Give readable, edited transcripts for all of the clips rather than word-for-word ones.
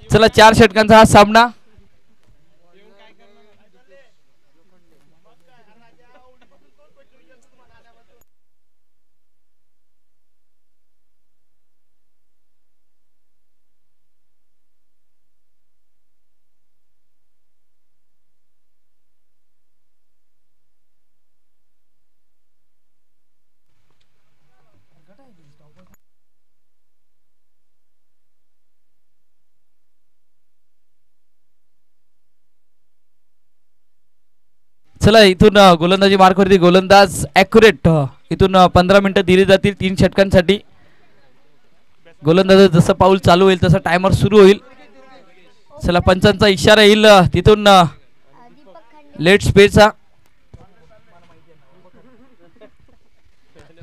चला 4 षटकांचा हा सामना. चला इथून गोलंदाजी मार्कवरती गोलंदाज ॲक्युरेट. इथून 15 मिनिटं दिली जातील 3 षटकांसाठी. गोलंदाज जसं पाऊल चालू होईल तसा टायमर सुरू होईल. चला पंचांचा इशारा येईल तिथून लेट स्पेसचा.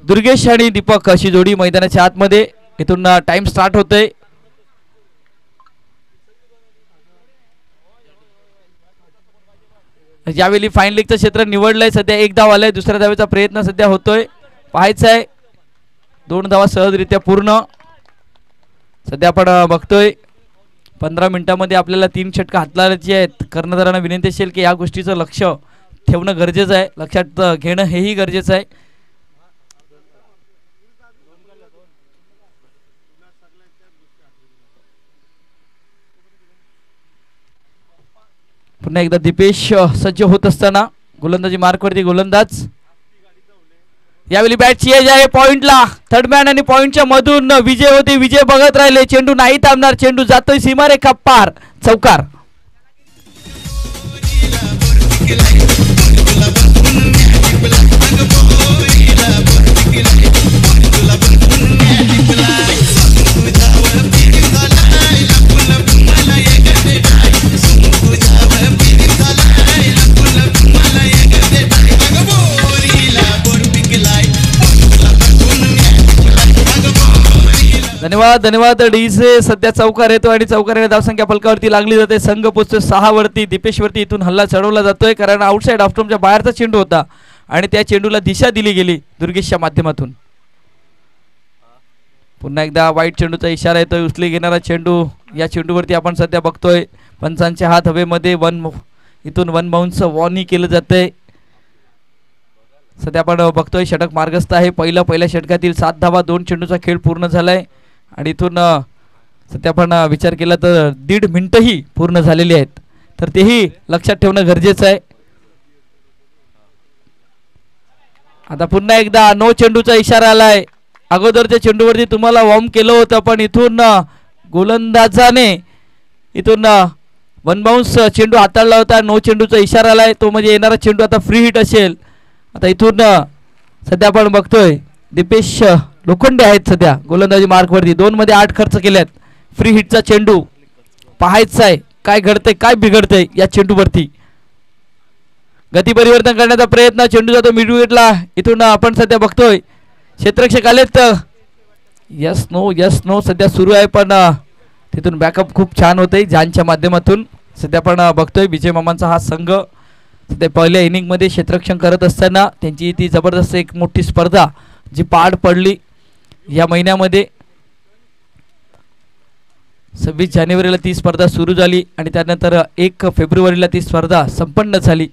दुर्गेश आणि दीपक अशी जोडी मैदानाच्या आतमध्ये. इथून टाइम स्टार्ट होतोय. यावेळी फाईन लीगचं क्षेत्र निवडलंय. सध्या 1 धाव आलाय. दुसऱ्या धावेचा प्रयत्न सध्या होतोय. पाहायचा आहे 2 धावा सहजरित्या पूर्ण. सध्या आपण बघतोय 15 मिनिटांमध्ये आपल्याला 3 षटकं हाताळायची आहेत. कर्णधारांना विनंती असेल की या गोष्टीचं लक्ष ठेवणं गरजेचं आहे. लक्षात घेणं हेही गरजेचं आहे. पुन्हा एकदा दीपेश सज्ज होत असताना गोलंदाजी मार्कवरती गोलंदाज. यावेळी बॅट चेंज आहे पॉइंटला. थर्ड मॅन आणि पॉइंटच्या मधून विजय होते. विजय बघत राहिले. चेंडू नाही थांबणार. चेंडू जातोय सीमारेखा पार. चौकार. धन्यवाद धन्यवाद. डीसे सध्या चौकार येतो आणि चौकार धावसंख्या फलकावरती लागली जाते. संघ पोचतो 6 वरती. दीपेशवरती इथून हल्ला चढवला जातोय कारण आउटसाइड ऑफस्टंपच्या बाहेरचा चेंडू होता आणि त्या चेंडूला दिशा दिली गेली दुर्गेशच्या माध्यमातून. पुन्हा एकदा वाईट चेंडूचा इशारा येतोय. उचली घेणारा चेंडू. या चेंडूवरती आपण सध्या बघतोय पंचांचे हात हवेमध्ये. इथून 1 बाउन्स वॉर्निंग केलं जातंय. सध्या आपण बघतोय षटक मार्गस्थ आहे. पहिल्या षटकातील 7 धावा 2 चेंडूचा खेळ पूर्ण झालाय आणि इथून सध्या आपण विचार केला तर 1.5 मिनिटंही पूर्ण झालेली आहेत. तर तेही लक्षात ठेवणं गरजेचं आहे. आता पुन्हा एकदा नो चेंडूचा इशारा आलाय. अगोदरच्या चेंडूवरती तुम्हाला वॉर्म केलं होतं पण इथून गोलंदाजाने इथून 1 बाउन्स चेंडू हाताळला होता. नो चेंडूचा इशारा आलाय. तो म्हणजे येणारा चेंडू आता फ्री हिट असेल. आता इथून सध्या आपण बघतोय दीपेश लोखंडे आहेत सध्या गोलंदाजी मार्कवरती. 2 मध्ये 8 खर्च केल्यात. फ्री हिटचा चेंडू पाहायचा आहे काय घडतंय काय बिघडतंय या चेंडूवरती. गती परिवर्तन करण्याचा प्रयत्न. चेंडू जातो मिड विकेटला. इथून आपण सध्या बघतोय क्षेत्ररक्षक आलेत. यस नो सध्या सुरू आहे पण तिथून बॅकअप खूप छान होतंय जानच्या माध्यमातून. सध्या आपण बघतोय विजय मामांचा हा संघ सध्या पहिल्या इनिंगमध्ये क्षेत्ररक्षण करत असताना त्यांची ती जबरदस्त एक मोठी स्पर्धा जी पार पडली या महिन्यामध्ये. 26 जानेवारीला ती स्पर्धा सुरू झाली आणि त्यानंतर 1 फेब्रुवारीला ती स्पर्धा संपन्न झाली.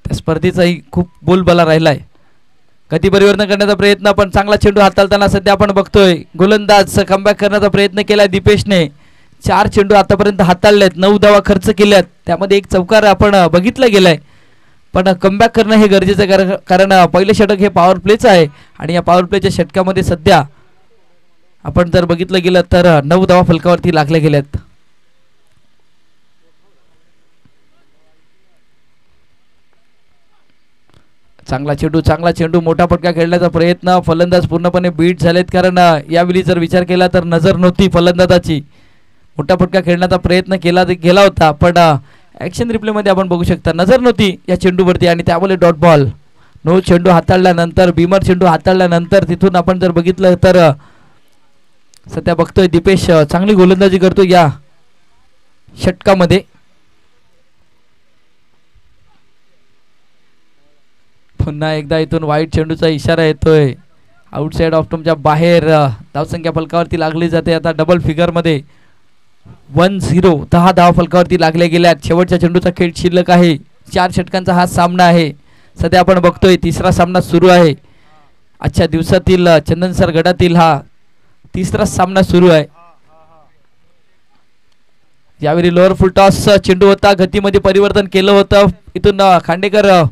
त्या स्पर्धेचाही खूप बोलबाला राहिला आहे. गती परिवर्तन करण्याचा प्रयत्न पण चांगला चेंडू हाताळताना सध्या आपण बघतोय गोलंदाज कमबॅक करण्याचा प्रयत्न केला दीपेशने. 4 चेंडू आतापर्यंत हाताळलेत. 9 धावा खर्च केल्यात. त्यामध्ये 1 चौकार आपण बघितला गेलाय पण कमबॅक करणं हे गरजेचं आहे कारण पहिले षटक हे पॉवर प्लेचं आहे आणि या पॉवर प्लेच्या षटकामध्ये सध्या आपण जर बघितलं गेलं तर 9 धावा फलकावरती लागल्या गेल्यात. चांगला चेंडू मोठा फटका खेळण्याचा प्रयत्न. फलंदाज पूर्णपणे बीट झालेत कारण यावेळी जर विचार केला तर नजर नव्हती फलंदाजाची. मोठा फटका खेळण्याचा प्रयत्न गेला होता पण ॲक्शन रिप्लेमध्ये आपण बघू शकता नजर नव्हती या चेंडूवरती आणि त्यामुळे डॉट बॉल. नो चेंडू हाताळल्यानंतर बीमर चेंडू हाताळल्यानंतर तिथून आपण जर बघितलं तर सध्या बघतोय दीपेश चांगली गोलंदाजी करतो या षटकामध्ये. पुन्हा एकदा इथून वाईट चेंडूचा इशारा येतोय. आउटसाइड ऑफ स्टंपच्या बाहेर धावसंख्या फलकावरती लागली जाते. आता डबल फिगरमध्ये 1-0 10 धावा फलकावरती लागल्या गेल्यात. शेवटच्या चेंडूचा खेळ शिल्लक आहे. 4 षटकांचा हा सामना आहे. सध्या आपण बघतोय तिसरा सामना सुरू आहे. आजच्या दिवसातील चंदनसर गडातील हा तिसरा सामना सुरू आहे. यावेळी लोअर फुल टॉस चेंडू होता. गतीमध्ये परिवर्तन केलं होतं. इथून खांडेकर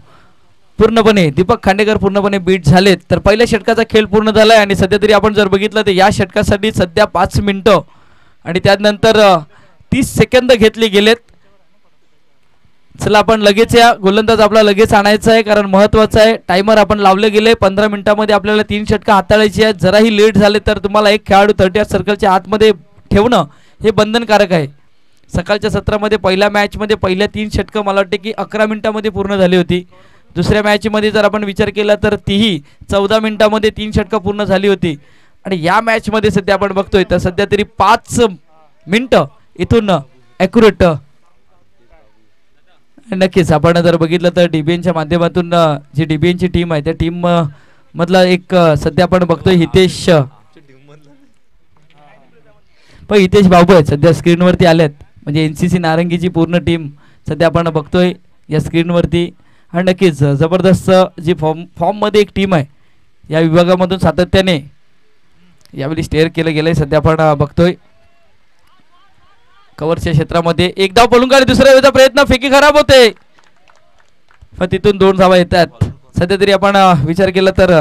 पूर्णपणे दीपक खांडेकर पूर्णपणे बीट झालेत. तर पहिल्या षटकाचा खेळ पूर्ण झालाय आणि सध्या तरी आपण जर बघितलं तर या षटकासाठी सध्या 5 मिनिटं आणि त्यानंतर 30 सेकंद घेतले गेलेत. चला आपण लगेच या गोलंदाज आपला लगेच आणायचा आहे कारण महत्वाचं आहे. टायमर आपण लावले गेले. 15 मिनिटांमध्ये आपल्याला 3 षटकं हाताळायची आहेत. जराही लेट झाले तर तुम्हाला एक खेळाडू 30 सर्कलच्या आतमध्ये ठेवणं हे बंधनकारक आहे. सकाळच्या सत्रामध्ये पहिल्या मॅचमध्ये पहिल्या 3 षटकं मला वाटते की 11 मिनिटांमध्ये पूर्ण झाली होती. दुसऱ्या मॅचमध्ये जर आपण विचार केला तर तीही 14 मिनिटांमध्ये 3 षटकं पूर्ण झाली होती. आणि या मॅचमध्ये सध्या आपण बघतोय तर सध्या तरी 5 मिनिटं इथून ॲक्युरेट. नक्कीच आपण जर बघितलं तर डीबीएनच्या माध्यमातून जी डीबीएनची टीम आहे त्या टीम मधला एक सध्या आपण बघतोय हितेश पण हितेश बाबू आहेत सध्या स्क्रीनवरती आल्यात. म्हणजे NCC नारंगीची पूर्ण टीम सध्या आपण बघतोय या स्क्रीनवरती. आणि नक्कीच जबरदस्त जी फॉर्ममध्ये एक टीम आहे या विभागामधून सातत्याने यावेळी स्टेअर केलं गेलंय. सध्या आपण बघतोय कव्हरच्या क्षेत्रामध्ये एक धाव पळून काढले. दुसऱ्या वेळेचा प्रयत्न फेकी खराब होते पण तिथून 2 धावा येतात. सध्या तरी आपण विचार केला तर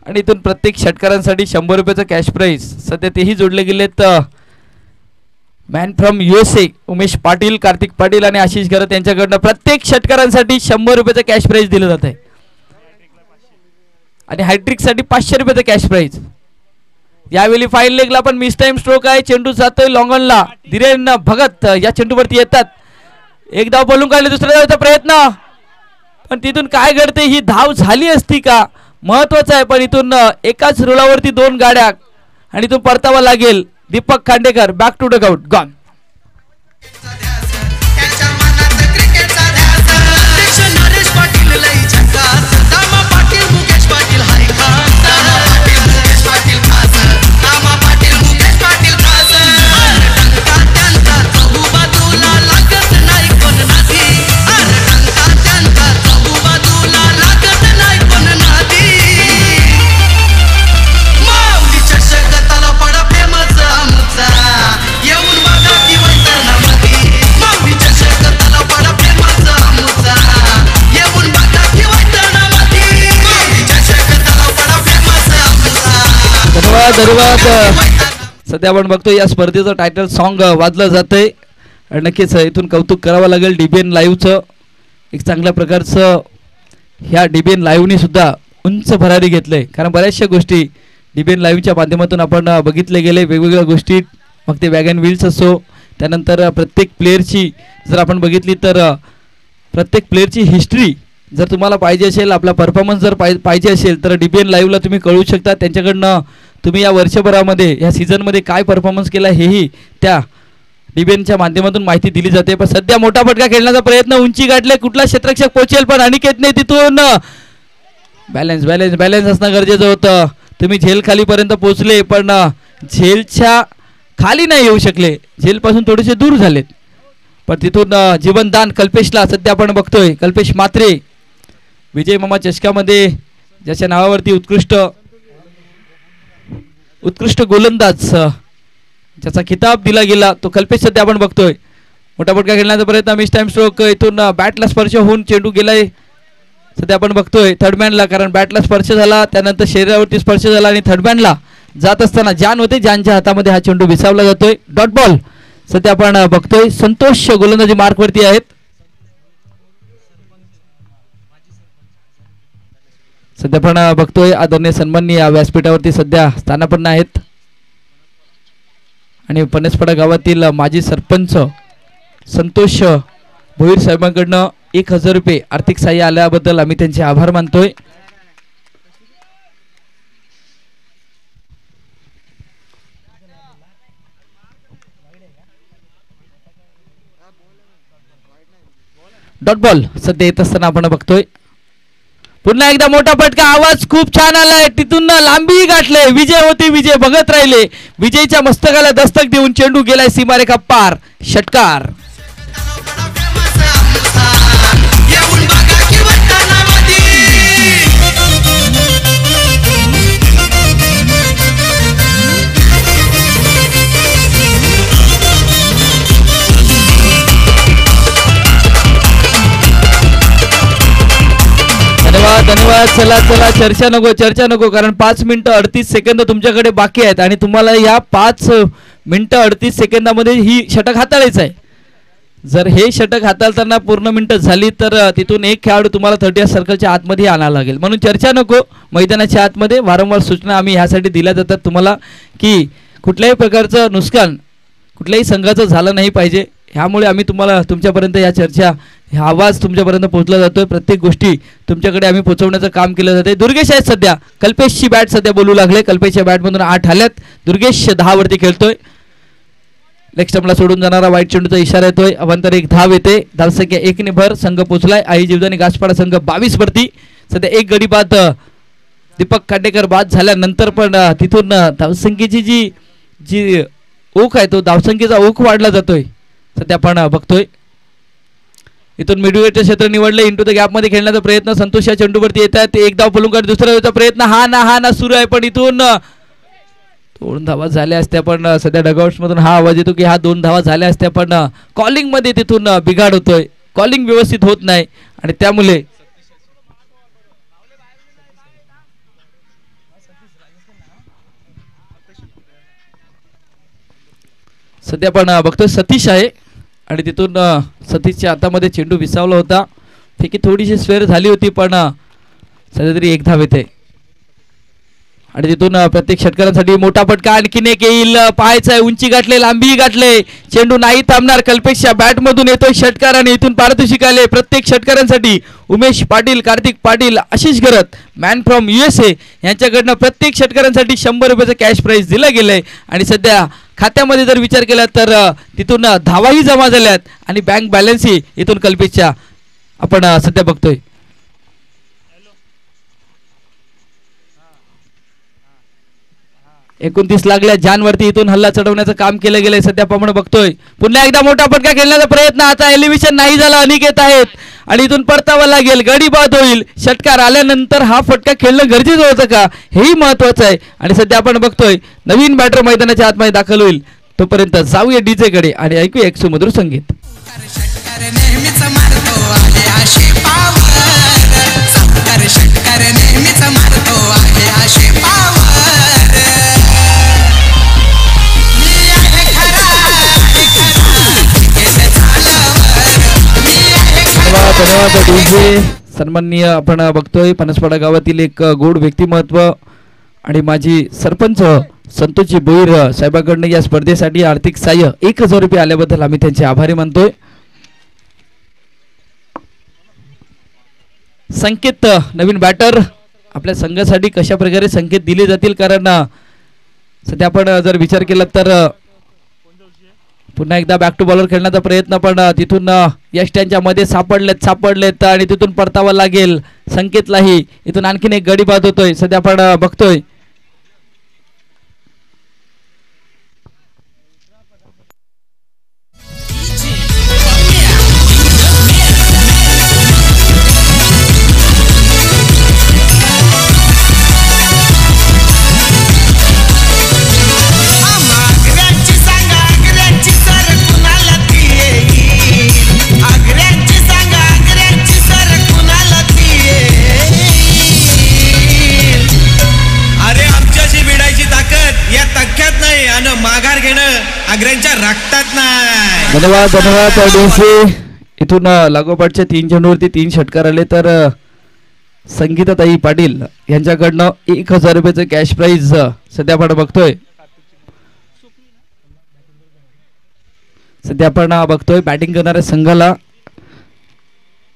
आणि इथून प्रत्येक षटकारांसाठी 100 रुपयाचं कॅश प्राइज सध्या तेही जोडले गेलेत. Man from USA Umesh Patil, Kartik Patil आणि आशिष गरत यांच्याकडनं प्रत्येक षटकारांसाठी 100 रुपयाचं कॅश प्राइज दिलं जात आहे आणि हॅट्रिकसाठी 500 रुपयाचं कॅश प्राइज. यावेळी फाईन लेगला पण मिस टाइम स्ट्रोक आहे. चेंडू जातोय लॉंगनला. धीरेन भगत या चेंडूवरती येतात. एक धाव बोलून काढले. दुसऱ्या धावचा प्रयत्न पण तिथून काय घडते ही धाव झाली असती का महत्वाचं आहे. पण इथून एकाच रुळावरती 2 गाड्या आणि इथून परतावा लागेल. Deepak Khandekar back to dugout gone. धन्यवाद. सध्या आपण बघतो या स्पर्धेचं टायटल सॉन्ग वाजलं जातंय. नक्कीच इथून कौतुक करावं लागेल डीबीएन लाईव्हचं. एक चांगल्या प्रकारचं ह्या डीबीएन लाईव्हनी सुद्धा उंच भरारी घेतलंय कारण बऱ्याचशा गोष्टी डीबीएन लाईव्हच्या माध्यमातून आपण बघितले गेले. वेगवेगळ्या गोष्टी मग ते वॅगन व्हील्स असो त्यानंतर प्रत्येक प्लेअरची जर आपण बघितली तर प्रत्येक प्लेअरची हिस्ट्री जर तुम्हाला पाहिजे असेल, आपला परफॉर्मन्स जर पाहिजे असेल तर डीबीएन लाईव्हला तुम्ही कळू शकता. त्यांच्याकडनं तुम्ही या वर्षभरामध्ये या सीझनमध्ये काय परफॉर्मन्स केला हेही त्या डीबीएनच्या माध्यमातून माहिती दिली जाते. पण सध्या मोठा फटका खेळण्याचा प्रयत्न उंची गाठले. कुठला क्षेत्ररक्षक पोहोचेल पण अनिकेतने तिथून बॅलन्स बॅलन्स बॅलन्स असणं गरजेचं होतं. तुम्ही झेल खालीपर्यंत पोहोचले पण झेलच्या खाली नाही येऊ शकले. झेलपासून थोडेसे दूर झालेत. पण तिथून जीवनदान कल्पेशला सध्या आपण बघतोय. कल्पेश मात्रे विजय मामा चषकामध्ये ज्याच्या नावावरती उत्कृष्ट गोलंदाज ज्याचा खिताब दिला गेला तो कल्पेश सध्या आपण बघतोय. मोठा फटका खेळण्याचा प्रयत्न मिस टाइम स्ट्रोक. इथून बॅटला स्पर्श होऊन चेंडू गेलाय. सध्या आपण बघतोय थर्डमॅनला कारण बॅटला स्पर्श झाला त्यानंतर शरीरावरती स्पर्श झाला आणि थर्डमॅनला जात असताना जान होते. जानच्या हातामध्ये हा चेंडू विसावला जातोय. डॉट बॉल सध्या आपण बघतोय. संतोष गोलंदाजी मार्कवरती आहेत. सध्या आपण बघतोय आदरणीय सन्माननीय या व्यासपीठावरती सध्या स्थानापन्न आहेत आणि पनसपाडा गावातील माजी सरपंच संतोष भोईर साहेबांकडनं 1000 रुपये आर्थिक सहाय्य आल्याबद्दल आम्ही त्यांचे आभार मानतोय. डॉट बॉल सध्या येत असताना आपण बघतोय. पुन्हा एकदा मोठा फटका, आवाज खूप छान आलाय, तिथून लांबी गाठले, विजय होती, विजय बघत राहिले, विजयच्या मस्तकाला दस्तक देऊन चेंडू गेलाय सीमारेखा पार, षटकार. धन्यवाद. चला चला, चर्चा नको कारण 5 मिनिटं 38 सेकंद तुमच्याकडे बाकी आहेत आणि तुम्हाला या 5 मिनिटं 38 सेकंदामध्ये ही षटक हाताळायचं आहे. जर हे षटक हाताळताना पूर्ण मिनिटं झाली तर तिथून एक खेळाडू तुम्हाला 30 सर्कलच्या आतमध्ये आणावं लागेल. म्हणून चर्चा नको, मैदानाच्या आतमध्ये वारंवार सूचना आम्ही ह्यासाठी दिल्या जातात तुम्हाला की कुठल्याही प्रकारचं नुकसान कुठल्याही संघाचं झालं नाही पाहिजे. ह्यामुळे आम्ही तुम्हाला तुमच्यापर्यंत या चर्चा, हा आवाज तुमच्यापर्यंत पोहोचला जातोय, प्रत्येक गोष्टी तुमच्याकडे आम्ही पोहोचवण्याचं काम केलं जाते. दुर्गेश आहेत सध्या, कल्पेशची बॅट सध्या बोलू लागले, कल्पेशच्या बॅटमधून 8 आल्यात, दुर्गेश 10 वरती खेळतोय. लेग स्टंपला सोडून जाणारा वाईट चेंडूचा इशारा येतोय, अवांतर एक धाव येते, धावसंख्या 1 ने भर, संघ पोहोचलाय. आई जीवदानी घासपाडा संघ 22 वरती, सध्या एक गडी बाद दीपक खांडेकर बाद झाल्यानंतर पण तिथून धावसंख्येची जी ओघ आहे तो धावसंख्येचा ओघ वाढला जातोय सध्या आपण बघतोय. इथून मिडविकेटचे क्षेत्र निवडले, इंटू द गॅप मध्ये खेळण्याचा प्रयत्न, संतोष या चेंडूवरती येतात, एक धाव पलून दुसरा धावचा प्रयत्न, हा ना सुरू आहे पण इथून 2 धावा झाल्या असत्या. पण सध्या डगआउट्स मधून हा आवाज येतो की 2 धावा झाल्या असत्या, पण कॉलिंग मध्ये तिथून बिघाड होतोय, कॉलिंग व्यवस्थित होत नाही आणि त्यामुळे सध्या आपण बघतोय सतीश आहे आणि तिथून सतीशच्या हातामध्ये चेंडू विसावला होता, फेकी थोडीशी स्वेर झाली होती पण सध्या तरी एक धाव येते आणि तिथून प्रत्येक षटकारांसाठी मोठा फटका आणखीन एक येईल, पाहायचा आहे, उंची गाठले, लांबी गाठले, चेंडू नाही थांबणार, कल्पेशच्या बॅट मधून येतोय षटकार आणि इथून पारितोषिक आले प्रत्येक षटकारांसाठी. Umesh Patil, Kartik Patil, Ashish Garat, man from USA यांच्याकडनं प्रत्येक षटकारांसाठी 100 रुपयाचं कॅश प्राइज दिलं गेलंय आणि सध्या खात्यामध्ये जर विचार केला तर तिथून धावाही जमा झाल्यात आणि बँक बॅलन्सही इथून कल्पेशच्या आपण सध्या बघतोय. $29 लागल्या जानवरती इथून हल्ला चढवण्याचं काम केलं गेलंय सध्या आपण बघतोय. पुन्हा एकदा मोठा फटका खेळण्याचा प्रयत्न, आता एलिव्हेशन नाही झाला, अनिकेत आहेत आणि इथून परतावा लागेल, गडी बाद होईल. षटकार आल्यानंतर हा फटका खेळणं गरजेचं होतं का हेही महत्वाचं आहे आणि सध्या आपण बघतोय नवीन बॅटर मैदानाच्या आतमध्ये दाखल होईल. तोपर्यंत जाऊया डीजे कडे आणि ऐकूया एक सुमधुर संगीत. धन्यवाद डीजे. सन्माननीय आपण बघतोय पनसपाडा गावातील एक गोड व्यक्तिमत्व आणि माजी सरपंच संतोषजी बोईर साहेबांकडून या स्पर्धेसाठी आर्थिक सहाय्य 1000 रुपये आल्याबद्दल आम्ही त्यांचे आभारी मानतोय. संकेत नवीन बॅटर, आपल्या संघासाठी कशा प्रकारे संकेत दिले जातील कारण सध्या आपण जर विचार केला तर पुन्हा एकदा बॅक टू बॉलर खेळण्याचा प्रयत्न पण तिथून यष्ट्यांच्या मध्ये सापडलेत आणि तिथून परतावा लागेल संकेतलाही. इथून आणखीन एक गडी बाद होतोय सध्या आपण बघतोय. धन्यवाद डीसी. इथून लागोपाठच्या 3 चेंडूवरती 3 षटकार आले तर संगीताताई पाटील यांच्याकडनं 1000 रुपयाचं कॅश प्राइज सध्या आपण बघतोय. बॅटिंग करणाऱ्या संघाला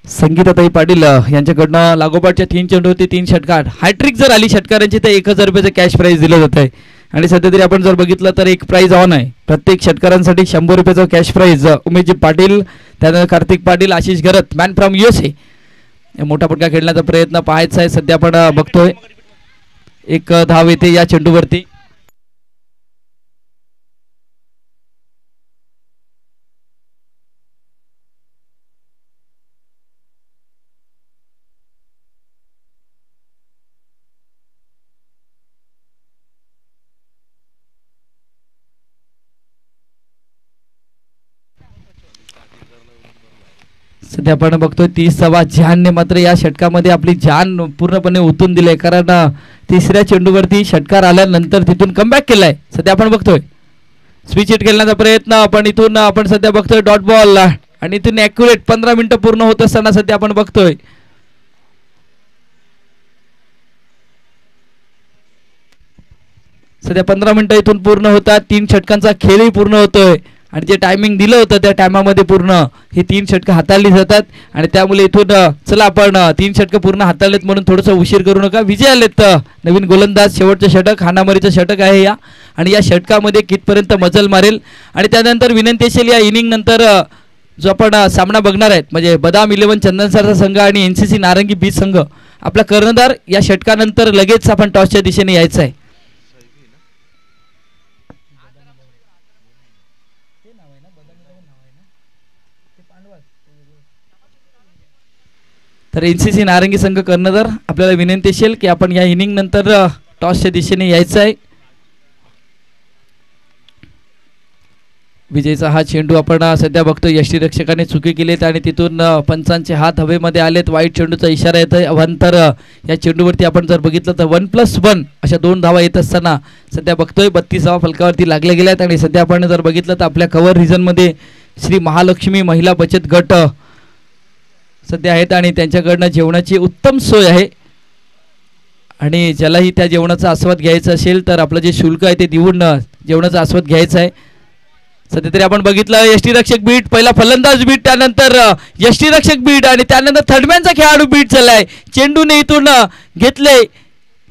संगीताताई पाटील यांच्याकडनं लागोपाठच्या 3 चेंडूवरती 3 षटकार, हॅट्रिक जर आली षटकारांची तर 1000 रुपयाचं कॅश प्राइज दिलं जात आहे आणि सध्या तरी आपण जर बघितलं तर एक प्राइज ऑन आहे. प्रत्येक षटकारांसाठी 100 रुपयाचं कॅश प्राइज. उमेशजी पाटील, त्यानंतर Kartik Patil, Ashish Garat, man from USA मोठा फटका खेळण्याचा प्रयत्न पाहायचा आहे. सध्या आपण बघतोय एक धाव येते या चेंडूवरती. सध्या आपण बघतोय 30 धावा. जहानने मात्र या षटकामध्ये आपली जान पूर्णपणे ओतून दिले, कारण तिसऱ्या चेंडूवरती षटकार आल्यानंतर तिथून कमबॅक केलाय. सध्या आपण बघतोय स्विच हिट खेळण्याचा प्रयत्न, पण इथून आपण सध्या बघतोय डॉट बॉल आणि इथून ॲक्युरेट 15 मिनिटं पूर्ण होत असताना सध्या आपण बघतोय सध्या 15 मिनिटं इथून पूर्ण होतात. 3 षटकांचा खेळही पूर्ण होतोय आणि जे टायमिंग दिलं होतं त्या टायमामध्ये पूर्ण ही 3 षटकं हाताळली जातात आणि त्यामुळे इथून चला आपण 3 षटकं पूर्ण हाताळलेत म्हणून थोडंसं उशीर करू नका. विजय आलेत नवीन गोलंदाज. शेवटचं षटक हाणामारीचं षटक आहे या, आणि या षटकामध्ये कितपर्यंत मजल मारेल. आणि त्यानंतर विनंती असेल या इनिंग नंतर जो आपण सामना बघणार आहेत म्हणजे बदाम 11 चंदनसरचा संघ आणि NCC नारंगी बीच संघ, आपला कर्णधार या षटकानंतर लगेच आपण टॉसच्या दिशेने यायचं आहे. तर NCC नारंगी संघ कर्णधार, आपल्याला विनंती असेल की आपण या इनिंग नंतर टॉसच्या दिशेने यायचं आहे. विजयचा हा चेंडू आपण सध्या बघतो यष्टीरक्षकाने चुकी केलीत आणि तिथून पंचांचे हात हवेमध्ये आलेत. वाईट चेंडूचा इशारा येतोय. अवांतर या चेंडूवरती आपण जर बघितलं तर 1+1 अशा 2 धावा येत असताना सध्या बघतोय 32 धावा फलकावरती लागल्या गेल्यात. आणि सध्या आपण जर बघितलं तर आपल्या कव्हर रिजनमध्ये श्री महालक्ष्मी महिला बचत गट सध्या आहेत आणि त्यांच्याकडनं जेवणाची उत्तम सोय आहे. आणि ज्यालाही त्या जेवणाचा आस्वाद घ्यायचा असेल तर आपलं जे शुल्क आहे ते देऊन जेवणाचा आस्वाद घ्यायचा आहे. सध्या तरी आपण बघितलं यष्टीरक्षक बीट, पहिला फलंदाज बीट, त्यानंतर यष्टीरक्षक बीट आणि त्यानंतर थर्डमॅनचा खेळाडू बीट झालाय. चेंडूने इथून घेतले.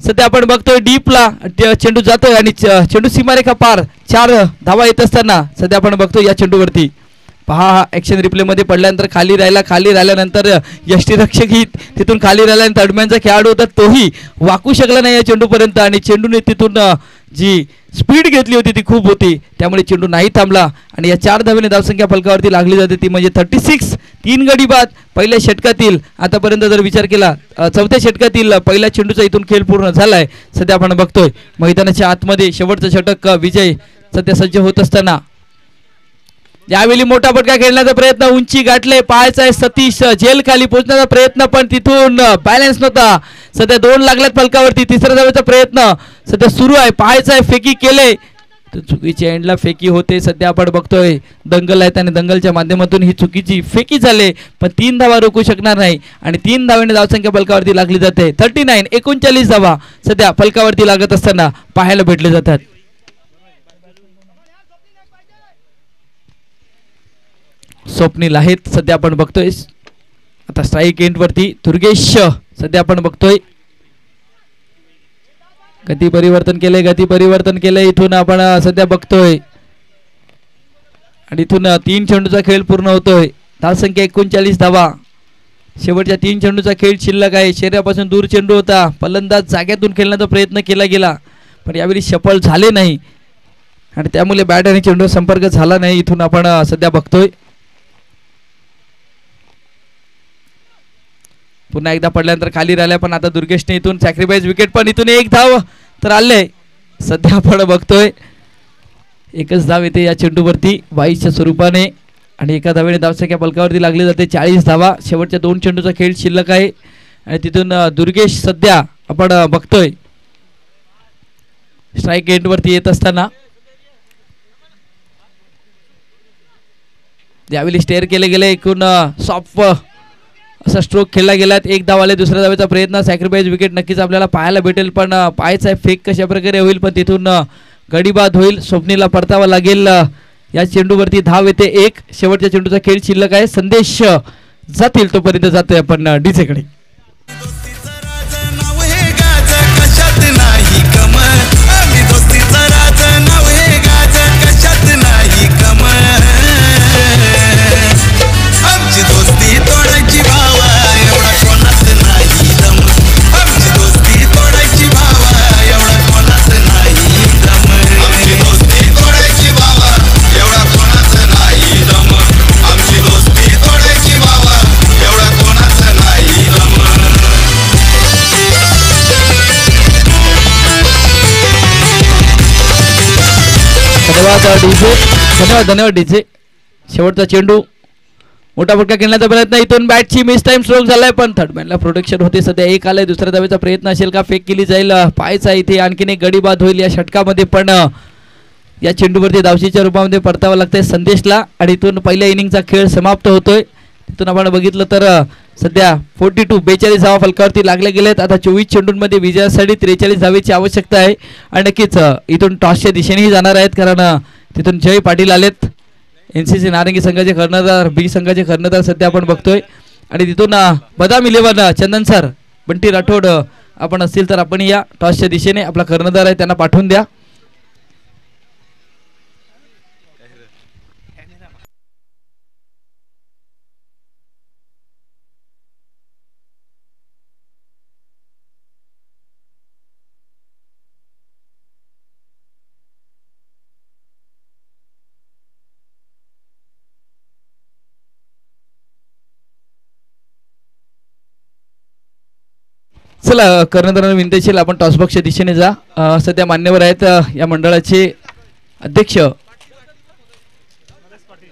सध्या आपण बघतोय डीपला चेंडू जातोय आणि चेंडू सीमारेखा पार 4 धावा येत असताना सध्या आपण बघतोय या चेंडूवरती पहा ॲक्शन रिप्लेमध्ये पडल्यानंतर खाली राहिल्यानंतर यष्टीरक्षक ही तिथून खाली राहिला आणि थर्डमॅनचा खेळाडू होता तोही वाकू शकला नाही या चेंडूपर्यंत. आणि चेंडूने तिथून जी स्पीड घेतली होती ती खूप होती, त्यामुळे चेंडू नाही थांबला. आणि या 4 धावेने धावसंख्या फलकावरती लागली जाते ती म्हणजे 36. 3 गडी बाद पहिल्या षटकातील. आतापर्यंत जर विचार केला 4थ्या षटकातील पहिल्या चेंडूचा इथून खेळ पूर्ण झालाय. सध्या आपण बघतोय मैदानाच्या आतमध्ये शेवटचं षटक विजय सध्या सज्ज होत असताना यावेळी मोठा फटका खेळण्याचा प्रयत्न, उंची गाठले, पाहायचा आहे सतीश जेल खाली पोहोचण्याचा प्रयत्न पण तिथून बॅलन्स नव्हता. सध्या 2 लागल्यात फलकावरती. तिसऱ्या धावेचा प्रयत्न सध्या सुरू आहे. पाहायचा आहे फेकी केले तर चुकीच्या एंडला फेकी होते. सध्या आपण बघतोय दंगल आहेत आणि दंगलच्या माध्यमातून ही चुकीची फेकी झाले, पण 3 धावा रोखू शकणार नाही आणि 3 धावेने धावसंख्या फलकावरती लागली जाते. 39 39 धावा सध्या फलकावरती लागत असताना पाहायला भेटले जातात. स्वप्नील आहेत सध्या आपण बघतोय. आता स्ट्राईक एंडवरती दुर्गेश सध्या आपण बघतोय. गती परिवर्तन केलंय इथून आपण सध्या बघतोय. आणि इथून 3 चेंडूचा खेळ पूर्ण होतोय. धावसंख्या 39 धावा. शेवटच्या 3 चेंडूचा खेळ शिल्लक आहे. शरीरापासून दूर चेंडू होता. फलंदाज जाग्यातून खेळण्याचा प्रयत्न केला गेला पण यावेळी सफल झाले नाही आणि त्यामुळे बॅट आणि चेंडू संपर्क झाला नाही. इथून आपण सध्या बघतोय पुन्हा एकदा पडल्यानंतर खाली राहिल्या, पण आता दुर्गेशने इथून सॅक्रिफाईस विकेट, पण इथून 1 धाव तर आले. सध्या आपण बघतोय 1च धाव येते या चेंडूवरती वाईच्या स्वरूपाने आणि 1 धावेने धावसंख्या फलकावरती लागली जाते. 40 धावा. शेवटच्या 2 चेंडूचा खेळ शिल्लक आहे आणि तिथून दुर्गेश सध्या आपण बघतोय स्ट्राईक एंडवरती येत असताना यावेळी स्टेअर केले गेले. एकूण सॉफ्ट असा स्ट्रोक खेळला गेलात. 1 धाव आले. दुसऱ्या धावेचा प्रयत्न, सॅक्रिफाईस विकेट नक्कीच आपल्याला पाहायला भेटेल, पण पाहायचा आहे फेक कशा प्रकारे होईल, पण तिथून गडीबाद होईल. स्वप्नीला परतावा लागेल. या चेंडूवरती धाव येते 1. शेवटच्या चेंडूचा खेळ शिल्लक आहे. संदेश जातील तोपर्यंत जातोय आपण डीजेकडे. दोस्ती तोडायची भावा एवढा कोणाचा डीजे. धन्यवाद धन्यवाद डीजे. शेवटचा चेंडू मोठा फटका खेळण्याचा प्रयत्न, इथून बॅटची मिस टाइम स्ट्रोक झालाय पण थर्ड मॅनला प्रोटेक्शन होते. सध्या एक आलाय, दुसऱ्या धावेचा प्रयत्न असेल का, फेक केली जाईल, पायचा इथे आणखीन एक गडी बाद होईल या षटकामध्ये. पण या चेंडूवरती धावशीच्या रूपामध्ये परतावं लागतंय संदेशला आणि इथून पहिल्या इनिंगचा खेळ समाप्त होतोय. तिथून आपण बघितलं तर सध्या 42 धावा फलकावरती लागले गेलेत. आता 24 चेंडूंमध्ये विजयासाठी 43 धावेची आवश्यकता आहे आणि नक्कीच इथून टॉसच्या दिशेनेही जाणार आहेत, कारण तिथून जय पाटील आलेत, NCC नारंगी संघाचे कर्णधार, बी संघाचे कर्णधार सध्या आपण बघतोय. आणि तिथून बदाम 11 चंदन सर, बंटी राठोड आपण असतील तर आपण या टॉसच्या दिशेने आपला कर्णधार आहे त्यांना पाठवून द्या. चला कर्णधारांना विनंती असेल आपण टॉसबॉक्सच्या दिशेने जा. सध्या मान्यवर आहेत या मंडळाचे अध्यक्ष,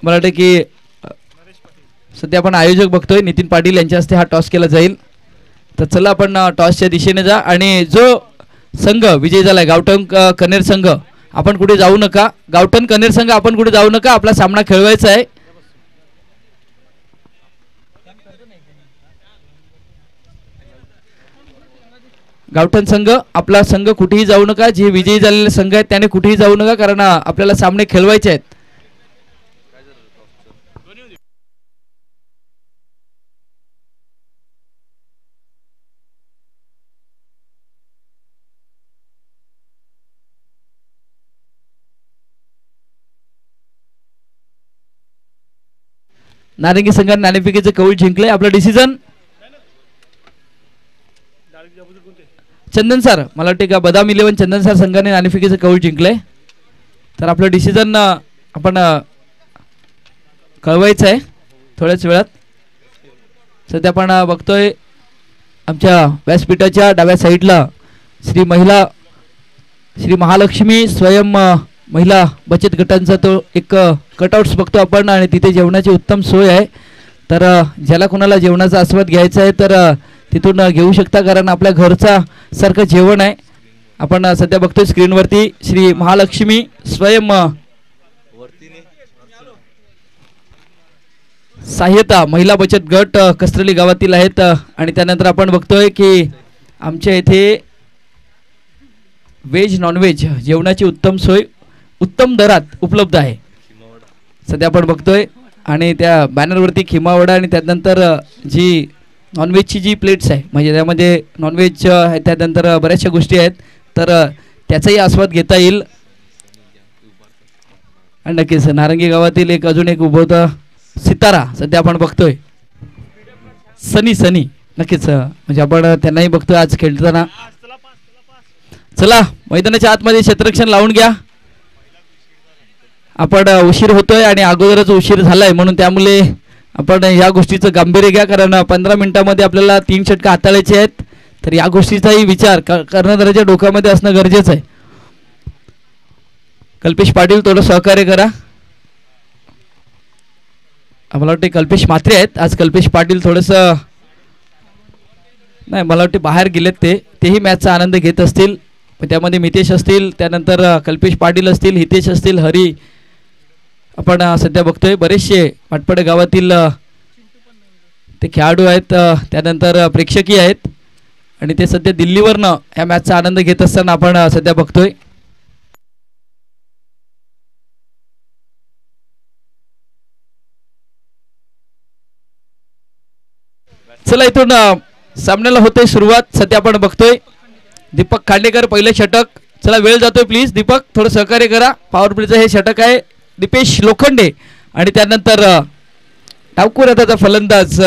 मला वाटतं की सध्या आपण आयोजक बघतोय नितीन पाटील यांच्या हस्ते हा टॉस केला जाईल. तर चला आपण टॉसच्या दिशेने जा आणि जो संघ विजयी झालाय गावठण कनेर संघ, आपण कुठे जाऊ नका. गावठण कनेर संघ आपण कुठे जाऊ नका, आपला सामना खेळवायचा आहे. गावठण संघ, आपला संघ कुठेही जाऊ नका. जे विजयी झालेले संघ आहेत त्याने कुठेही जाऊ नका, कारण आपल्याला सामने खेळवायचे आहेत. नारंगी संघाने नाणेफेकीचे कौल जिंकले. आपला डिसिजन चंदन सर, मला वाटते का बदाम 11 चंदन सर संघाने नाणेफेकीचं कौल जिंकलंय. तर आपलं डिसिजन आपण कळवायचं आहे थोड्याच वेळात. सध्या आपण बघतोय आमच्या व्यासपीठाच्या डाव्या साईडला श्री महालक्ष्मी स्वयं महिला बचत गटांचा तो एक कटआउट्स बघतो आपण आणि तिथे जेवणाची उत्तम सोय आहे. तर ज्याला कोणाला जेवणाचा आस्वाद घ्यायचा आहे तर तिथून घेऊ शकता, कारण आपल्या घरचा सारखं जेवण आहे. आपण सध्या बघतोय स्क्रीनवरती श्री महालक्ष्मी स्वयं सहाय्यता महिला बचत गट कस्त्रली गावातील आहेत. आणि त्यानंतर आपण बघतोय की आमच्या इथे व्हेज नॉनव्हेज जेवणाची उत्तम सोय उत्तम दरात उपलब्ध आहे सध्या आपण बघतोय. आणि त्या बॅनरवरती खिमावडा आणि त्यानंतर जी नॉनव्हेजची जी प्लेट्स आहे म्हणजे त्यामध्ये नॉनव्हेज आहे, त्यानंतर बऱ्याचशा गोष्टी आहेत, तर त्याचाही आस्वाद घेता येईल. आणि नक्कीच नारंगी गावातील एक अजून एक उभं होतं सितारा सध्या आपण बघतोय, सनी नक्कीच म्हणजे आपण त्यांनाही बघतोय आज खेळताना. चला मैदानाच्या आतमध्ये क्षेत्ररक्षण लावून घ्या. आपण उशीर होतोय आणि अगोदरच उशीर झालाय म्हणून त्यामुळे आपण या गोष्टीचं गांभीर्य घ्या, कारण 15 मिनिटांमध्ये आपल्याला 3 षटकं हाताळायचे आहेत. तर या गोष्टीचाही विचार कर्णधाराच्या डोक्यामध्ये असणं गरजेचं आहे. कल्पेश पाटील थोडं सहकार्य करा. मला वाटते कल्पेश म्हात्रे आहेत आज. कल्पेश पाटील थोडंसं नाही, मला वाटते बाहेर गेलेत तेही मॅचचा आनंद घेत असतील. त्यामध्ये मितेश असतील, त्यानंतर कल्पेश पाटील असतील, हितेश असतील, हरी आपण सध्या बघतोय. बरेचसे पाटपडे गावातील ते खेळाडू आहेत, त्यानंतर प्रेक्षकीय आहेत आणि ते सध्या दिल्लीवरनं या मॅचचा आनंद घेत असताना आपण सध्या बघतोय. चला इथून सामन्याला होते सुरुवात. सध्या आपण बघतोय दीपक खांडेकर पहिलं षटक. चला वेळ जातोय प्लीज दीपक थोडं सहकार्य करा. पॉवर प्लेचं हे षटक आहे. दीपेश लोखंडे आणि त्यानंतर डावखुर हाताचा फलंदाज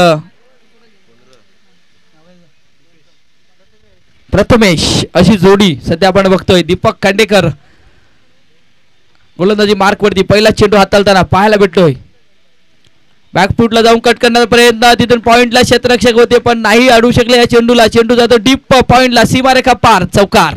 प्रथमेश अशी जोडी सध्या आपण बघतोय. दीपक खांडेकर गोलंदाजी मार्क वरती पहिला चेंडू हाताळताना पाहायला भेटतोय. बॅकफूटला जाऊन कट करण्याचा प्रयत्न, तिथून पॉइंटला क्षेत्ररक्षक होते पण नाही अडवू शकले या चेंडूला. चेंडू जातो डीप पॉइंटला, सीमारेखा पार, चौकार.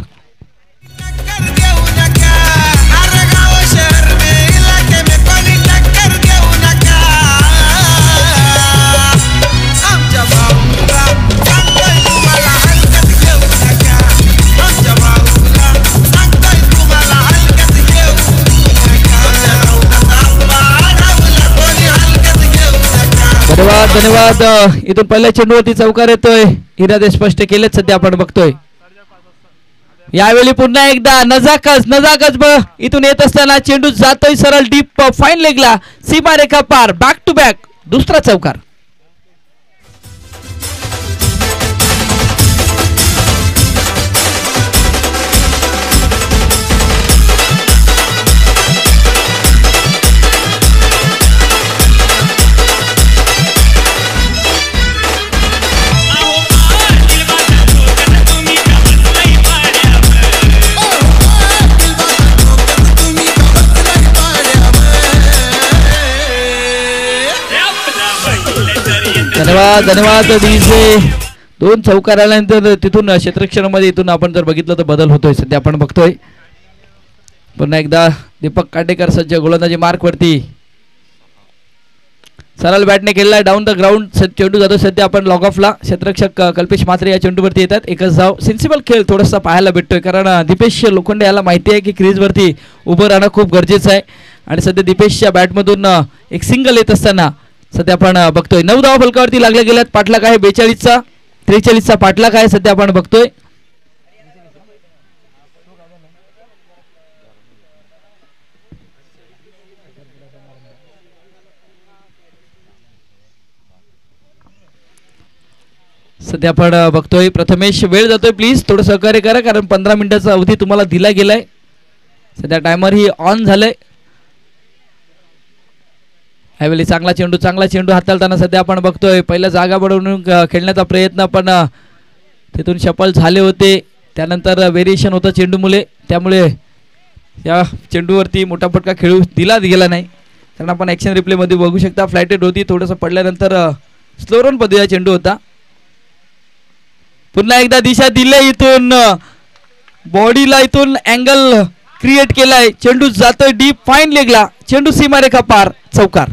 धन्यवाद. इथून पहिल्या चेंडूवरती चौकार येतोय. इरादे स्पष्ट केलेत सध्या आपण बघतोय. यावेळी पुन्हा एकदा नजाकच इथून येत असताना चेंडू जातोय सरळ डीप फाईन लेगला, सीमारेखा पार. बॅक टू बॅक दुसरा चौकार. धन्यवाद डीजे. दोन चौकार आल्यानंतर तिथून क्षेत्ररक्षणामध्ये इथून आपण जर बघितलं तर बदल होतोय सध्या आपण बघतोय. पुन्हा एकदा दीपक काटेकर सज्ज गोलंदाजी मार्क वरती. सरळ बॅटने केलेला डाऊन द ग्राउंड चेंडू जातो सध्या आपण लॉग ऑफला. क्षेत्ररक्षक कल्पेश म्हात्रे या चेंडूवरती येतात. एकच धाव. सेन्सिबल खेळ थोडासा पाहायला भेटतोय कारण दीपेश लोखंडे याला माहिती आहे की क्रीजवरती उभं राहणं खूप गरजेचं आहे आणि सध्या दीपेशच्या बॅटमधून एक सिंगल येत असताना सध्या आपण बघतोय 9 धावा फलकावरती लागल्या गेल्यात. पाठलाग आहे 42चा, 43चा पाठलाग आहे सध्या आपण बघतोय. सध्या आपण बघतोय प्रथमेश वेळ जातोय, प्लीज थोडं सहकार्य करा कारण 15 मिनिटाचा अवधी तुम्हाला दिला गेलाय. सध्या टायमर ही ऑन झालंय. ह्यावेळी चांगला चेंडू हाताळताना सध्या आपण बघतोय पहिला जागा बनवून खेळण्याचा प्रयत्न पण तिथून सफल झाले होते. त्यानंतर व्हेरिएशन होतं चेंडू मुले, त्यामुळे या चेंडूवरती मोठा फटका खेळू दिला गेला नाही कारण आपण ॲक्शन रिप्लेमध्ये बघू शकता फ्लायटेड होती. थोडंसं पडल्यानंतर स्लो रन पद्धतीचा चेंडू होता. पुन्हा एकदा दिशा दिले इथून बॉडीला इथून अँगल क्रिएट केलाय. चेंडू जातोय डीप फाईन लेगला, चेंडू सीमारेखा पार. चौकार.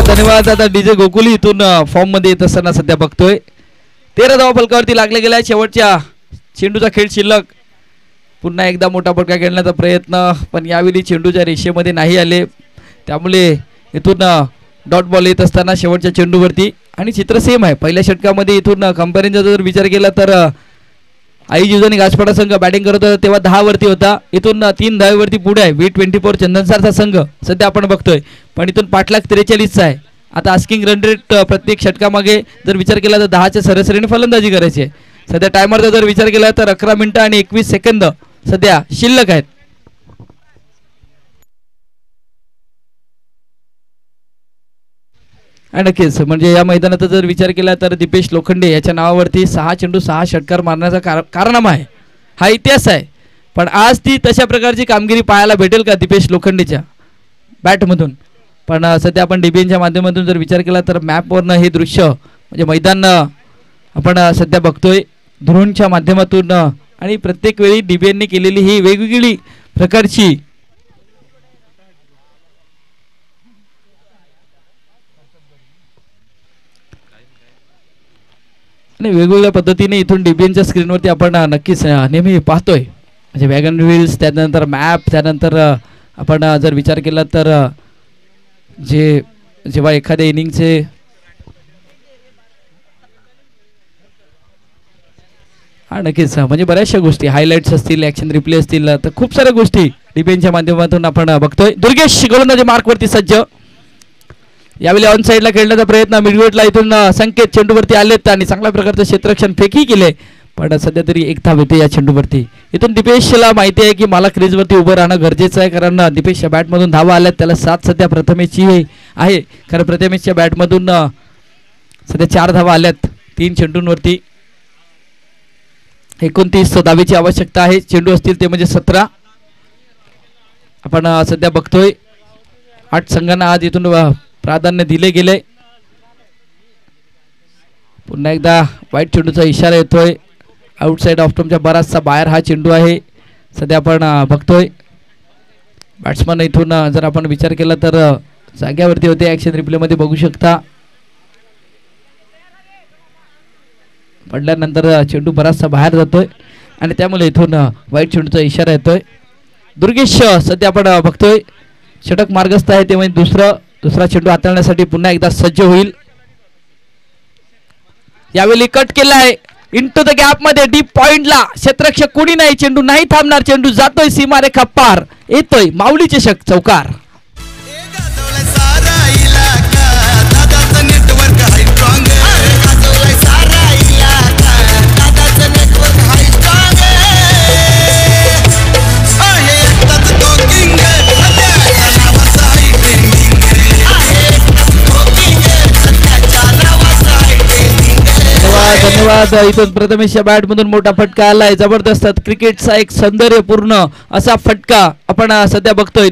धन्यवाद. आता डीजे गोकुली इथून फॉर्म मध्ये येत असताना सध्या बघतोय 13 धावा फलकावरती लागले गेल्या. शेवटच्या चेंडूचा खेळ शिल्लक. पुन्हा एकदा मोठा फटका खेळण्याचा प्रयत्न पण यावेळी चेंडूच्या रेषेमध्ये नाही आले, त्यामुळे इथून डॉट बॉल येत असताना शेवटच्या चेंडूवरती आणि चित्र सेम आहे. पहिल्या षटकामध्ये इथून कंपॅरिझनचा जर विचार केला तर आई जिजानी गाजपाडा संघ बॅटिंग करत होता तेव्हा 10 वरती होता. इथून 3 धावेवरती पुढे आहे V24 चंदनसारचा संघ सध्या आपण बघतोय पण इथून पाठलाग 43चा आहे. आता आस्किंग रन रेट प्रत्येक षटकामागे जर विचार केला तर 10च्या सरासरीने फलंदाजी करायची आहे. सध्या टायमरचा जर विचार केला तर 11 मिनिटं आणि 21 सेकंद सध्या शिल्लक आहेत. नक्कीच म्हणजे या मैदानाचा जर विचार केला तर दीपेश लोखंडे याच्या नावावरती 6 चेंडू 6 षटकार मारण्याचा कारनामा आहे, हा इतिहास आहे. पण आज ती तशा प्रकारची कामगिरी पाहायला भेटेल का दीपेश लोखंडेच्या बॅटमधून? पण सध्या आपण डीबीएनच्या माध्यमातून जर विचार केला तर मॅपवरनं हे दृश्य म्हणजे मैदान आपण सध्या बघतोय ड्रोनच्या माध्यमातून आणि प्रत्येक वेळी डीबीएनने केलेली ही वेगवेगळी प्रकारची आणि वेगवेगळ्या पद्धतीने इथून डीबीएनच्या स्क्रीनवरती आपण नक्कीच नेहमी पाहतोय म्हणजे वॅगन व्हील्स, त्यानंतर मॅप, त्यानंतर आपण जर विचार केला तर जेव्हा एखाद्या इनिंगचे नक्कीच म्हणजे बऱ्याचशा गोष्टी हायलाइट्स असतील, ॲक्शन रिप्ले असतील, तर खूप साऱ्या गोष्टी डीबीएनच्या माध्यमातून आपण बघतोय. दुर्गेश गोलंदाजी मार्कवरती सज्ज. यावेळी ऑन साईडला खेळण्याचा प्रयत्न मिडविकेटला इथून संकेत चेंडूवरती आलेत आणि चांगल्या प्रकारचं क्षेत्ररक्षण फेकी केले पण सध्या तरी एक धाव येते या चेंडूवरती. इथून दीपेशला माहिती आहे की मला क्रीजवरती उभं राहणं गरजेचं आहे कारण दीपेशच्या बॅटमधून धावा आल्यात. त्याला 7 सध्या प्रथमेशची आहे कारण प्रथमेशच्या बॅटमधून सध्या 4 धावा आल्यात 3 चेंडूंवरती. 29 धावेची आवश्यकता आहे. चेंडू असतील ते म्हणजे 17. आपण सध्या बघतोय 8 संघांना आज इथून प्राधान्य दिले गेले. पुन्हा एकदा वाईट चेंडूचा इशारा येतोय. आउटसाइड ऑफ स्टंपच्या बराचसा बाहेर हा चेंडू आहे सध्या आपण बघतोय. बॅट्समन इथून जर आपण विचार केला तर जाग्यावरती होते. ऍक्शन रिप्ले मध्ये बघू शकता. पडल्यानंतर चेंडू बराचसा बाहेर जातोय आणि त्यामुळे इथून वाईट चेंडूचा इशारा येतोय. दुर्गेश सध्या आपण बघतोय षटक मार्गस्थ आहे, ते म्हणजे दुसरा चेंडू हाताळण्यासाठी पुन्हा एकदा सज्ज होईल. यावेळी कट केलाय इंटू द गॅप मध्ये डीप पॉइंटला. क्षेत्ररक्षक कोणी नाही, चेंडू नाही थांबणार. चेंडू जातोय सीमारेखा पार, येतोय माऊली चषक चौकार. धन्यवाद. इथून प्रथमेशच्या बॅट मधून मोठा फटका आलाय. जबरदस्त क्रिकेटचा एक सौंदर्यपूर्ण असा फटका आपण सध्या बघतोय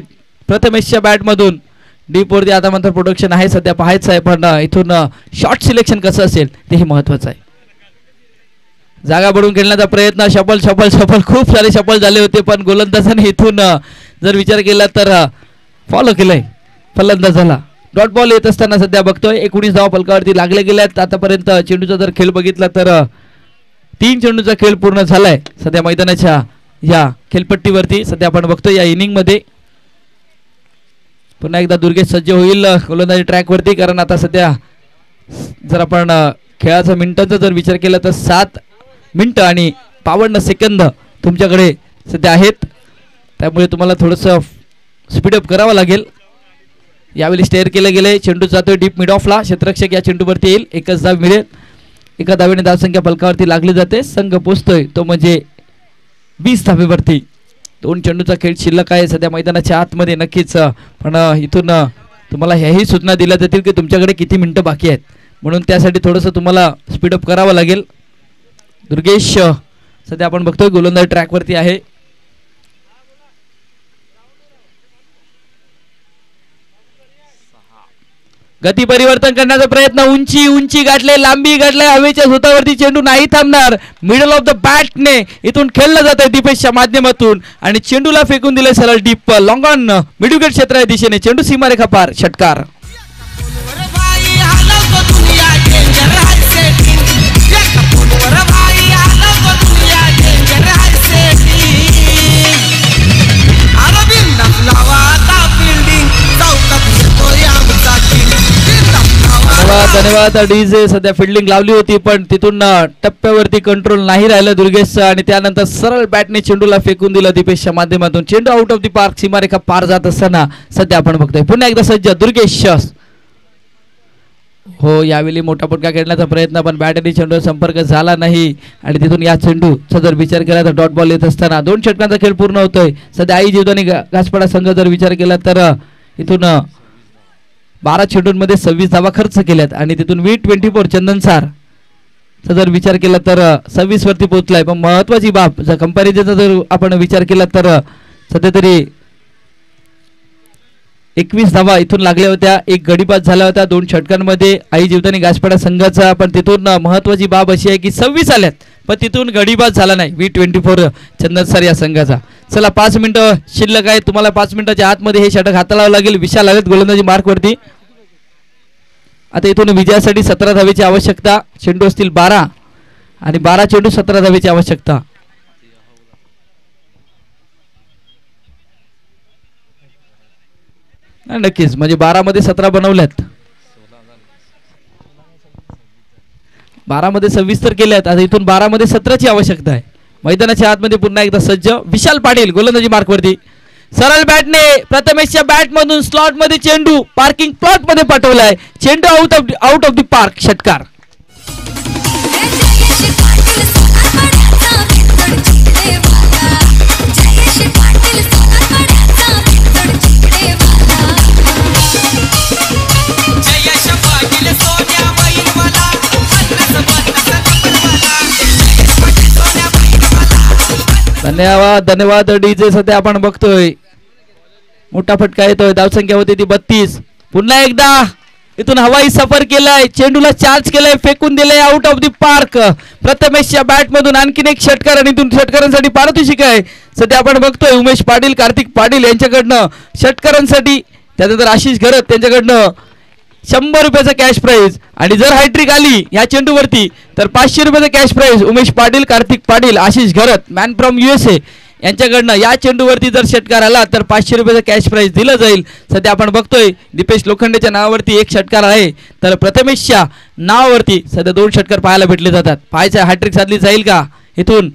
प्रथमेशच्या बॅट मधून. डीप वरती आता मात्र प्रोडक्शन आहे सध्या पाहायचं आहे, पण इथून शॉट सिलेक्शन कसं असेल तेही महत्वाचं आहे. जागा बुडून खेळण्याचा प्रयत्न, शफल खूप सारे शफल झाले होते, पण गोलंदाजाने इथून जर विचार केला तर फॉलो केलंय फलंदाजाला. डॉट बॉल येत असताना सध्या बघतोय 19 धावा फलकावरती लागले गेल्यात. आतापर्यंत चेंडूचा जर खेळ बघितला तर 3 चेंडूचा खेळ पूर्ण झालाय सध्या मैदानाच्या या खेळपट्टीवरती. सध्या आपण बघतोय या इनिंग मध्ये पुन्हा एकदा दुर्गेश सज्ज होईल गोलंदाजी ट्रॅक वरती, कारण आता सध्या जर आपण खेळाचा मिनिटांचा जर विचार केला तर 7 मिनिटं आणि 52 सेकंद तुमच्याकडे सध्या आहेत. त्यामुळे तुम्हाला थोडंसं स्पीडअप करावं लागेल. यावेळी स्टेअर केले गेले. चेंडू जातोय डीप मिड ऑफला. क्षेत्ररक्षक या चेंडूवरती येईल. एकच धाव मिळेल. एका धावेने धावसंख्या फलकावरती लागली जाते. संघ पोचतोय तो म्हणजे 20 धावेवरती. 2 चेंडूचा खेळ शिल्लक आहे सध्या मैदानाच्या आतमध्ये. नक्कीच पण इथून तुम्हाला ह्याही सूचना दिल्या जातील की तुमच्याकडे किती मिनिटं बाकी आहेत, म्हणून त्यासाठी थोडंसं तुम्हाला स्पीडअप करावं लागेल. दुर्गेश सध्या आपण बघतोय गोलंदाज ट्रॅकवरती आहे. गती परिवर्तन करण्याचा प्रयत्न. उंची गाठले, लांबी गाठले, हवेच्या झोतावरती चेंडू नाही थांबणार. मिडल ऑफ द बॅटने इथून खेळलं जात आहे दीपेशच्या माध्यमातून आणि चेंडूला फेकून दिले सरळ डीप लॉंग ऑन मिडविकेट क्षेत्राच्या दिशेने. चेंडू सीमारेखा पार, षटकार. धन्यवाद. डीजे सध्या फिल्डिंग लावली होती, पण तिथून टप्प्यावरती कंट्रोल नाही राहिलं दुर्गेशचं आणि त्यानंतर सरळ बॅटने चेंडूला फेकून दिलं दीपेशच्या माध्यमातून. चेंडू आउट ऑफ द पार्क, सीमारेखा पार जात असताना सध्या आपण बघतोय पुन्हा एकदा सज्ज दुर्गेश. हो, यावेळी मोठा फटका खेळण्याचा प्रयत्न, पण बॅट आणि चेंडूवर संपर्क झाला नाही आणि तिथून या चेंडूचा जर विचार केला तर डॉट बॉल येत असताना 2 षटकांचा खेळ पूर्ण होतोय. सध्या आई जीवदानी घासपाडा संघ जर विचार केला तर इथून 12 चेंडूंमध्ये 26 धावा खर्च केल्यात आणि तिथून V24 चंदनसार जर विचार केला तर 26 वरती पोहोचलाय. पण महत्वाची बाब जर कंपॅरिझनचा जर आपण विचार केला तर सध्या तरी 21 धावा इथून लागल्या होत्या. एक गडीपास झाला होता 2 षटकांमध्ये आई जीवदानी घासपाडा संघाचा. पण तिथून महत्वाची बाब अशी आहे की 26 आल्यात, पण तिथून गडीपास झाला नाही V24 चंदनसार या संघाचा. चला 5 मिनिटं शिल्लक आहे. तुम्हाला 5 मिनिटाच्या आतमध्ये हे षटक हाताळावं लागेल. विशाल आलेत गोलंदाजी मार्कवरती. आता इथून विजयासाठी 17 धावेची आवश्यकता. चेंडू असतील 12 आणि 12 चेंडू 17 धावेची आवश्यकता. नक्कीच म्हणजे 12 मध्ये 17 बनवल्यात, 12 मध्ये 26 तर केल्यात. आता इथून 12 मध्ये 17ची आवश्यकता आहे. मैदानाच्या आतमध्ये पुन्हा एकदा सज्ज विशाल पाटील गोलंदाजी मार्कवरती. सरळ बॅटने प्रथमेशच्या बॅट मधून स्लॉट मध्ये चेंडू पार्किंग प्लॉट मध्ये पाठवलाय. चेंडू आउट ऑफ द पार्क, षटकार. धन्यवाद डीजे. सध्या आपण बघतोय मोठा फटका येतोय. धावसंख्या होती ती 32. पुन्हा एकदा इथून हवाई सफर केलाय, चेंडूला चार्ज केलाय, फेकून दिलाय आउट ऑफ द पार्क. प्रथमेशच्या बॅट मधून आणखीन एक षटकार आणि इथून षटकारांसाठी पारितोषिक आहे. सध्या आपण बघतोय उमेश पाटील, कार्तिक पाटील यांच्याकडनं षटकारांसाठी, त्यानंतर आशिष घरत त्यांच्याकडनं 100 रुपयाचा कॅश प्राइज. आणि जर हायट्रिक आली या चेंडूवरती तर 500 रुपयाचा cash prize Umesh Patil, Kartik Patil, Ashish Gharat man from USA यांच्याकडनं. या चेंडूवरती जर षटकार आला तर 500 रुपयाचा कॅश प्राइज दिलं जाईल. सध्या आपण बघतोय दीपेश लोखंडेच्या नावावरती एक षटकार आहे, तर प्रथमेशच्या नावावरती सध्या 2 षटकार पाहायला भेटले जातात. पाहायचं हॅट्रिक साधली जाईल का इथून.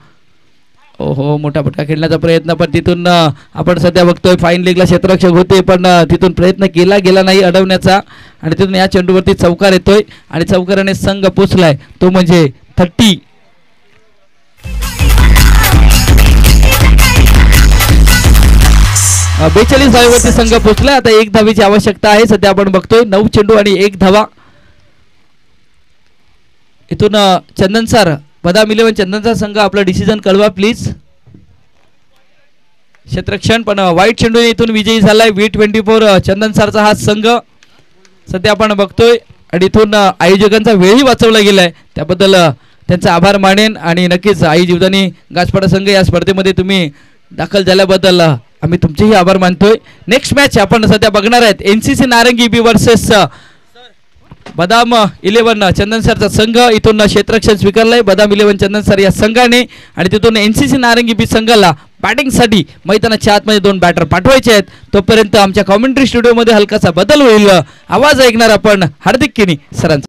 ओहो, मोठा फटका खेळण्याचा प्रयत्न, पण तिथून आपण सध्या बघतोय फाईन लेगला क्षेत्ररक्षक होते, पण तिथून प्रयत्न केला गेला नाही अडवण्याचा. आणि तिथून या चेंडूवरती चौकार येतोय आणि चौकाराने संघ पोचलाय, तो म्हणजे 30. 42 धावेवरती संघ पोहोचला. आता 1 धावेची आवश्यकता आहे. सध्या आपण बघतोय 9 चेंडू आणि 1 धावा. इथून चंदन सर, बदाम 11 चंदनचा संघ आपला डिसिजन कळवा प्लीज. क्षेत्ररक्षण पण वाईट चेंडू इथून विजयी झालाय. V24 चंदन सरचा हा संघ सध्या आपण बघतोय. आणि इथून आयोजकांचा वेळही वाचवला गेलाय, त्याबद्दल त्यांचा आभार मानेन. आणि नक्कीच आई जीवदानी गाजपाडा संघ या स्पर्धेमध्ये तुम्ही दाखल झाल्याबद्दल आम्ही तुमचेही आभार मानतोय. नेक्स्ट मॅच आपण सध्या बघणार आहेत NCC नारंगी बी वर्सेस बदाम 11 चंदन सरचा संघ. इथून क्षेत्ररक्षण स्वीकारलंय बदाम 11 चंदन सर या संघाने. आणि तिथून NCC नारंगी बी संघाला बॅटिंगसाठी मैदानाच्या आतमध्ये 2 बॅटर पाठवायचे आहेत. तोपर्यंत आमच्या कॉमेंट्री स्टुडिओमध्ये हलकासा बदल होईल. आवाज ऐकणार आपण हार्दिक किनी सरांचा.